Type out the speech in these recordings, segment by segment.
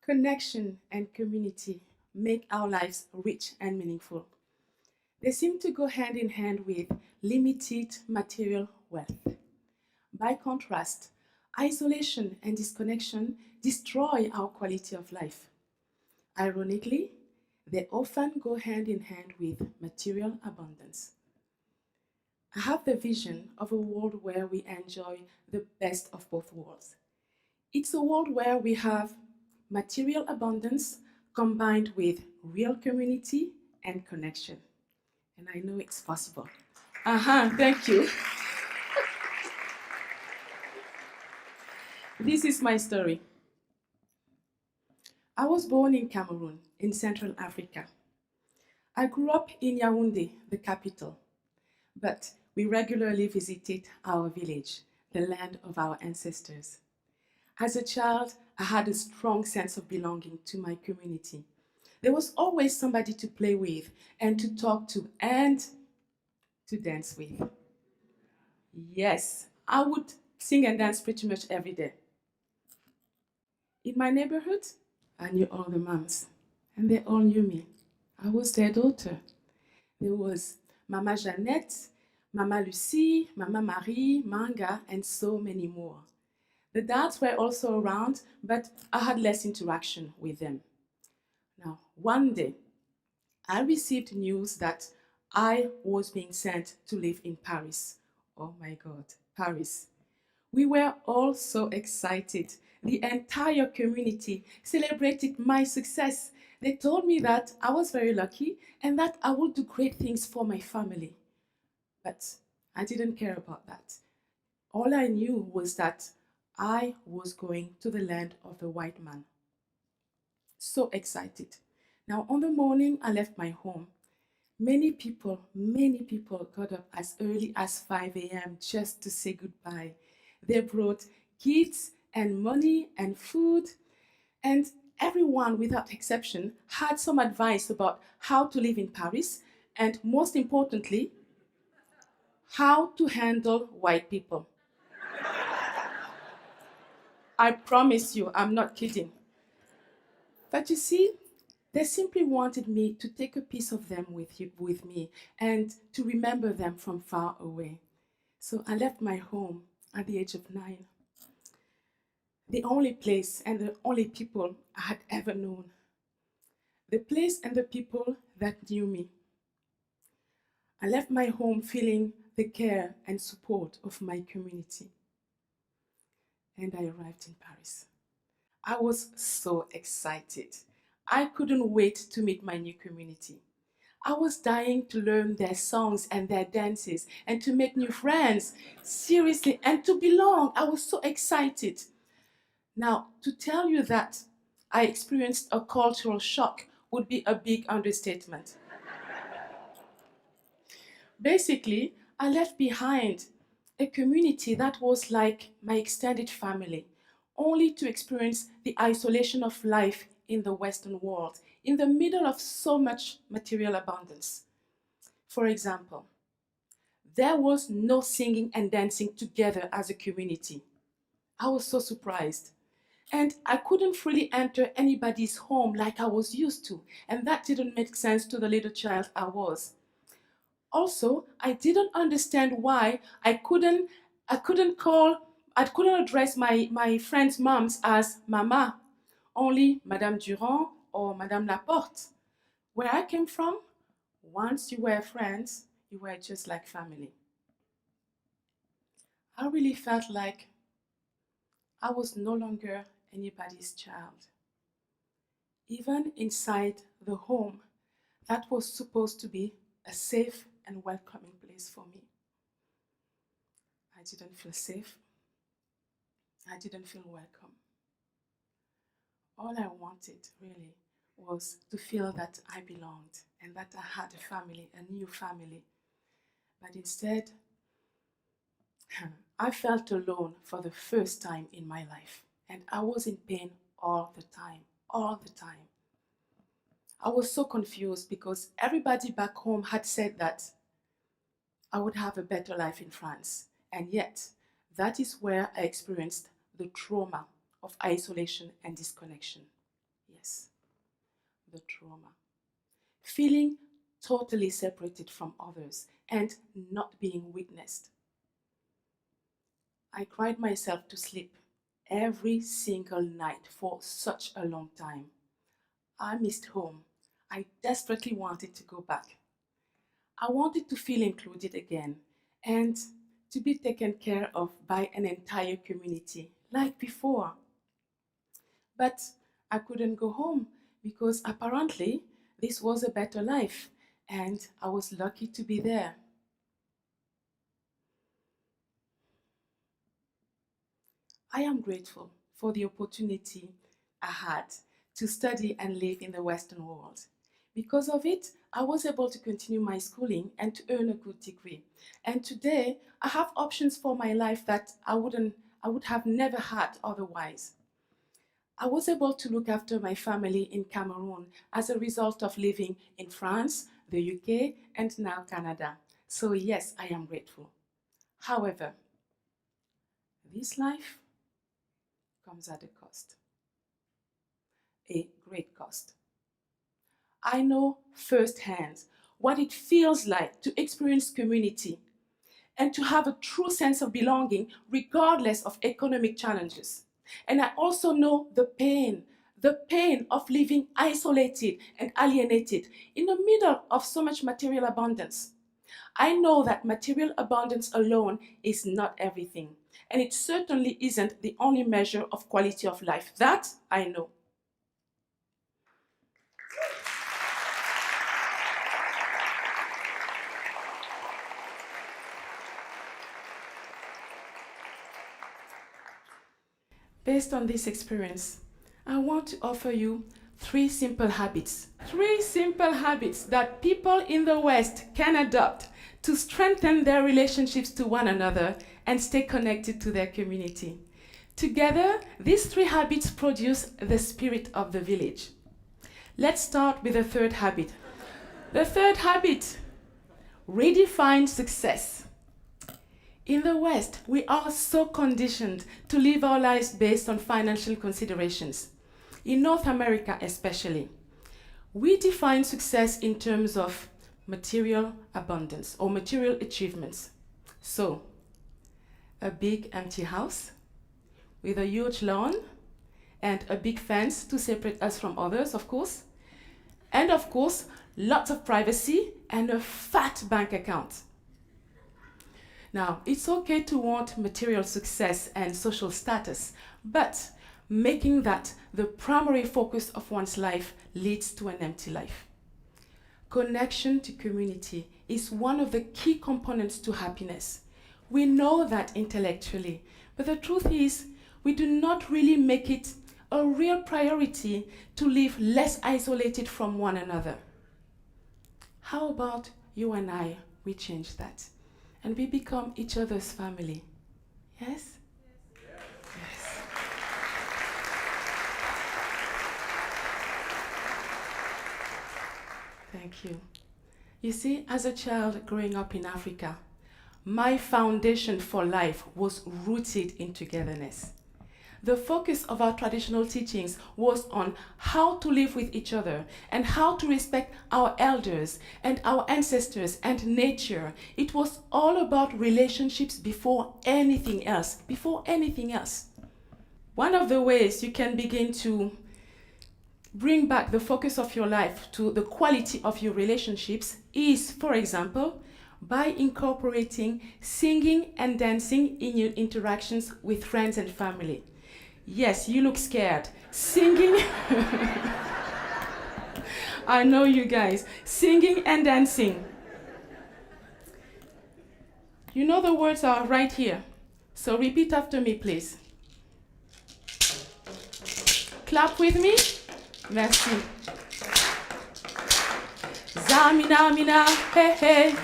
Connection and community make our lives rich and meaningful. They seem to go hand in hand with limited material wealth. By contrast, isolation and disconnection destroy our quality of life. Ironically, they often go hand in hand with material abundance. I have the vision of a world where we enjoy the best of both worlds. It's a world where we have material abundance combined with real community and connection. And I know it's possible. Thank you. This is my story. I was born in Cameroon, in Central Africa. I grew up in Yaoundé, the capital, but we regularly visited our village, the land of our ancestors. As a child, I had a strong sense of belonging to my community. There was always somebody to play with and to talk to and to dance with. Yes, I would sing and dance pretty much every day. In my neighborhood, I knew all the moms, and they all knew me. I was their daughter. There was Mama Jeannette, Mama Lucie, Mama Marie, Manga, and so many more. The dads were also around, but I had less interaction with them. Now, one day, I received news that I was being sent to live in Paris. Oh my God, Paris. We were all so excited. The entire community celebrated my success. They told me that I was very lucky and that I would do great things for my family. But I didn't care about that. All I knew was that I was going to the land of the white man. So excited. Now, on the morning I left my home, many people got up as early as 5 a.m. just to say goodbye. They brought gifts and money and food, and everyone without exception had some advice about how to live in Paris and, most importantly, how to handle white people. I promise you, I'm not kidding. But you see, they simply wanted me to take a piece of them with me and to remember them from far away. So I left my home at the age of 9. The only place and the only people I had ever known. The place and the people that knew me. I left my home feeling the care and support of my community. And I arrived in Paris. I was so excited. I couldn't wait to meet my new community. I was dying to learn their songs and their dances and to make new friends. Seriously, and to belong. I was so excited. Now, to tell you that I experienced a cultural shock would be a big understatement. Basically, I left behind a community that was like my extended family, only to experience the isolation of life in the Western world, in the middle of so much material abundance. For example, there was no singing and dancing together as a community. I was so surprised. And I couldn't freely enter anybody's home like I was used to, and that didn't make sense to the little child I was. Also, I didn't understand why I couldn't address my friends' moms as Mama, only Madame Durand or Madame Laporte. Where I came from, once you were friends, you were just like family. I really felt like I was no longer anybody's child. Even inside the home that was supposed to be a safe and welcoming place for me, I didn't feel safe. I didn't feel welcome. All I wanted really was to feel that I belonged and that I had a family, a new family. But instead, I felt alone for the first time in my life, and I was in pain all the time, all the time. I was so confused because everybody back home had said that I would have a better life in France, and yet that is where I experienced the trauma of isolation and disconnection. Yes, the trauma. Feeling totally separated from others and not being witnessed. I cried myself to sleep every single night for such a long time. I missed home. I desperately wanted to go back. I wanted to feel included again and to be taken care of by an entire community like before. But I couldn't go home because apparently this was a better life and I was lucky to be there. I am grateful for the opportunity I had to study and live in the Western world. Because of it, I was able to continue my schooling and to earn a good degree. And today, I have options for my life that I would have never had otherwise. I was able to look after my family in Cameroon as a result of living in France, the UK, and now Canada. So yes, I am grateful. However, this life comes at a cost, a great cost. I know firsthand what it feels like to experience community and to have a true sense of belonging regardless of economic challenges. And I also know the pain of living isolated and alienated in the middle of so much material abundance. I know that material abundance alone is not everything, and it certainly isn't the only measure of quality of life. That I know. Based on this experience, I want to offer you three simple habits. Three simple habits that people in the West can adopt to strengthen their relationships to one another and stay connected to their community. Together, these three habits produce the spirit of the village. Let's start with the third habit. The third habit, redefine success. In the West, we are so conditioned to live our lives based on financial considerations. In North America especially, we define success in terms of material abundance or material achievements. So, a big empty house with a huge lawn and a big fence to separate us from others, of course. And of course, lots of privacy and a fat bank account. Now, it's okay to want material success and social status, but making that the primary focus of one's life leads to an empty life. Connection to community is one of the key components to happiness. We know that intellectually, but the truth is, we do not really make it a real priority to live less isolated from one another. How about you and I, we change that? And we become each other's family. Yes? Yes. Thank you. You see, as a child growing up in Africa, my foundation for life was rooted in togetherness. The focus of our traditional teachings was on how to live with each other and how to respect our elders and our ancestors and nature. It was all about relationships before anything else. Before anything else. One of the ways you can begin to bring back the focus of your life to the quality of your relationships is, for example, by incorporating singing and dancing in your interactions with friends and family. Yes, you look scared. Singing. I know you guys. Singing and dancing. You know the words are right here. So repeat after me, please. Clap with me. Merci. Zamina, mina, hey, hey.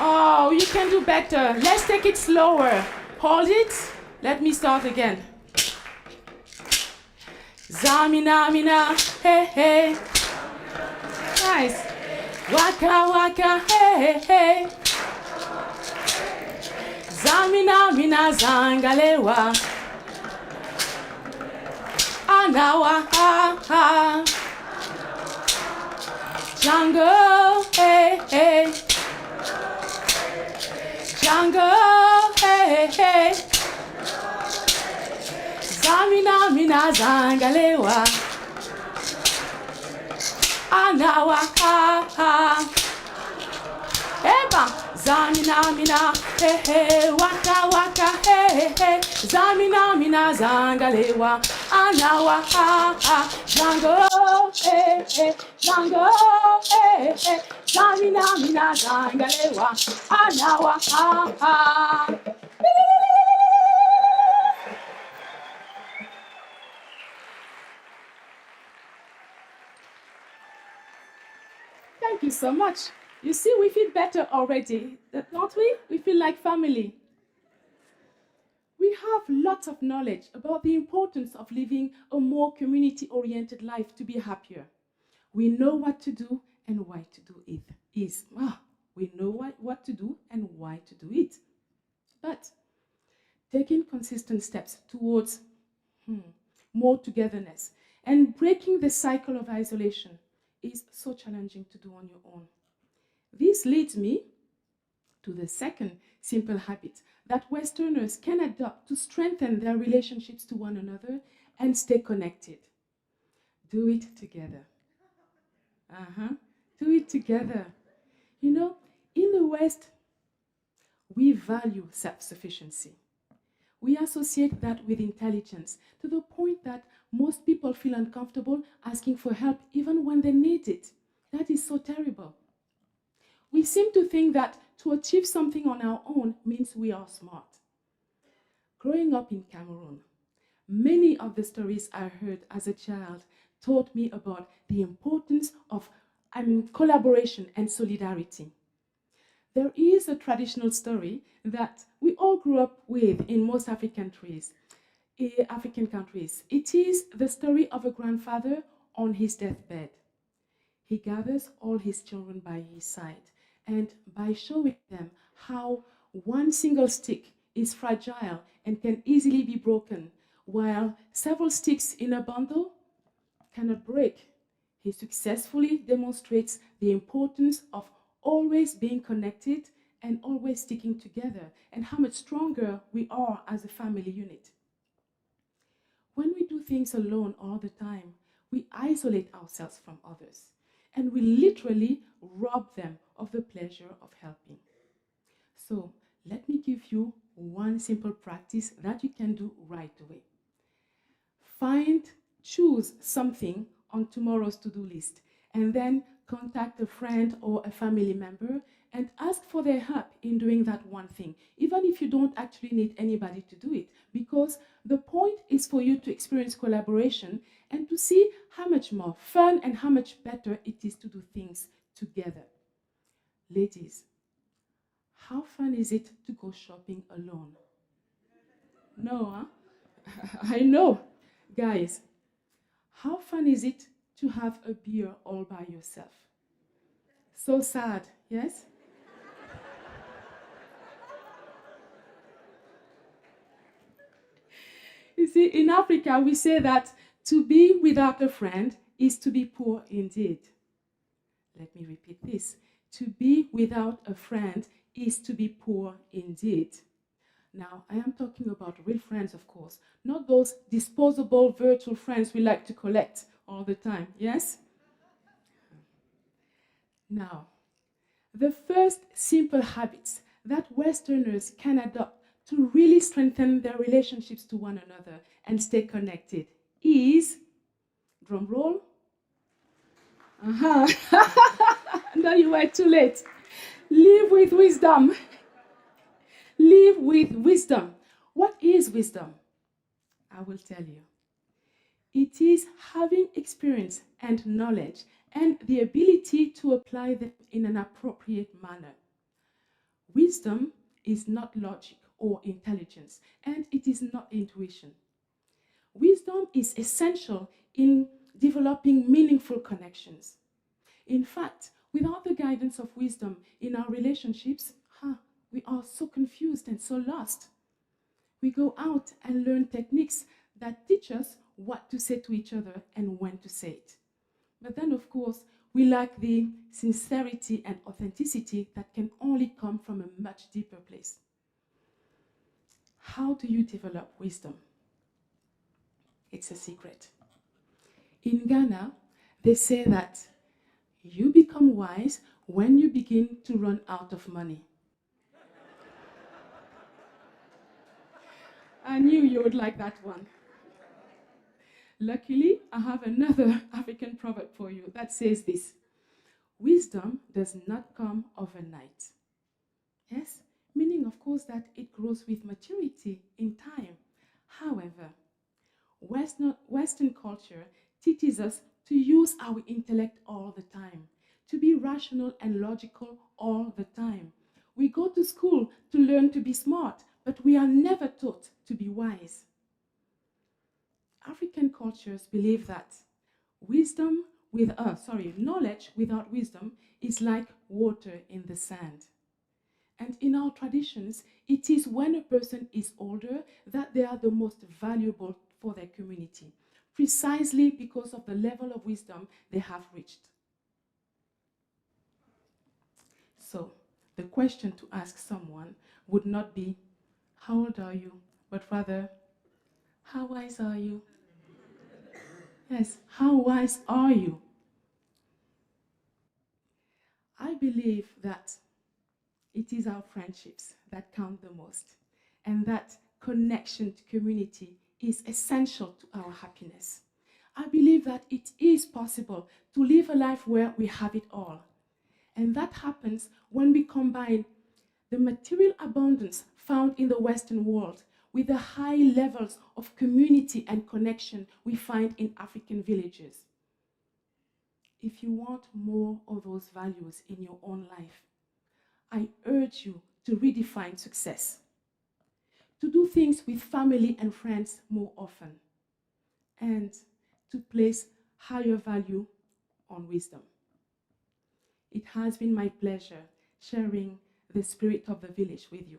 Oh, you can do better. Let's take it slower. Hold it. Let me start again. Zamina, mina, hey, hey. Nice. Waka, waka, hey, hey. Zamina, mina, zangalewa. Anawa, ha. Jungle, hey, hey. Jungle, hey, hey. Zamina, mina, zangalewa. Anawa, ha. Eba, zamina, mina, hey, hey. Waka, waka, hey, hey. Zamina, mina, zangalewa. Anawa, ha. Jungle, hey, hey. Jungle, hey, hey. Zamina, mina, zangalewa. Anawa, ha. Thank you so much. You see, we feel better already, don't we? We feel like family. We have lots of knowledge about the importance of living a more community-oriented life to be happier. We know what to do and why to do it. We know what to do and why to do it. But taking consistent steps towards more togetherness and breaking the cycle of isolation is so challenging to do on your own. This leads me to the second simple habit that Westerners can adopt to strengthen their relationships to one another and stay connected. Do it together. Do it together. You know, in the West, we value self-sufficiency. We associate that with intelligence to the point that most people feel uncomfortable asking for help even when they need it. That is so terrible. We seem to think that to achieve something on our own means we are smart. Growing up in Cameroon, many of the stories I heard as a child taught me about the importance of collaboration and solidarity. There is a traditional story that we all grew up with in most African countries. It is the story of a grandfather on his deathbed. He gathers all his children by his side, and by showing them how one single stick is fragile and can easily be broken, while several sticks in a bundle cannot break, he successfully demonstrates the importance of always being connected and always sticking together, and how much stronger we are as a family unit. When we do things alone all the time, we isolate ourselves from others, and we literally rob them of the pleasure of helping. So let me give you one simple practice that you can do right away. Choose something on tomorrow's to-do list, and then contact a friend or a family member and ask for their help in doing that one thing, even if you don't actually need anybody to do it, because the point is for you to experience collaboration and to see how much more fun and how much better it is to do things together. Ladies, how fun is it to go shopping alone? No, huh? I know. Guys, how fun is it to have a beer all by yourself? So sad, yes? You see, in Africa, we say that to be without a friend is to be poor indeed. Let me repeat this. To be without a friend is to be poor indeed. Now, I am talking about real friends, of course, not those disposable virtual friends we like to collect all the time, yes? Now, the first simple habits that Westerners can adopt to really strengthen their relationships to one another and stay connected is, drum roll. No, you were too late. Live with wisdom. Live with wisdom. What is wisdom? I will tell you. It is having experience and knowledge and the ability to apply them in an appropriate manner. Wisdom is not logic or intelligence, and it is not intuition. Wisdom is essential in developing meaningful connections. In fact, without the guidance of wisdom in our relationships, we are so confused and so lost. We go out and learn techniques that teach us what to say to each other and when to say it. But then, of course, we lack the sincerity and authenticity that can only come from a much deeper place. How do you develop wisdom? It's a secret. In Ghana, they say that you become wise when you begin to run out of money. I knew you would like that one. Luckily, I have another African proverb for you that says this: wisdom does not come overnight. Yes, meaning, of course, that it grows with maturity in time. However, Western culture teaches us to use our intellect all the time, to be rational and logical all the time. We go to school to learn to be smart, but we are never taught to be wise. African cultures believe that knowledge without wisdom is like water in the sand. And in our traditions, it is when a person is older that they are the most valuable for their community, precisely because of the level of wisdom they have reached. So, the question to ask someone would not be, how old are you? But rather, how wise are you? Yes, how wise are you? I believe that it is our friendships that count the most, and that connection to community is essential to our happiness. I believe that it is possible to live a life where we have it all. And that happens when we combine the material abundance found in the Western world with the high levels of community and connection we find in African villages. If you want more of those values in your own life, I urge you to redefine success, to do things with family and friends more often, and to place higher value on wisdom. It has been my pleasure sharing the spirit of the village with you.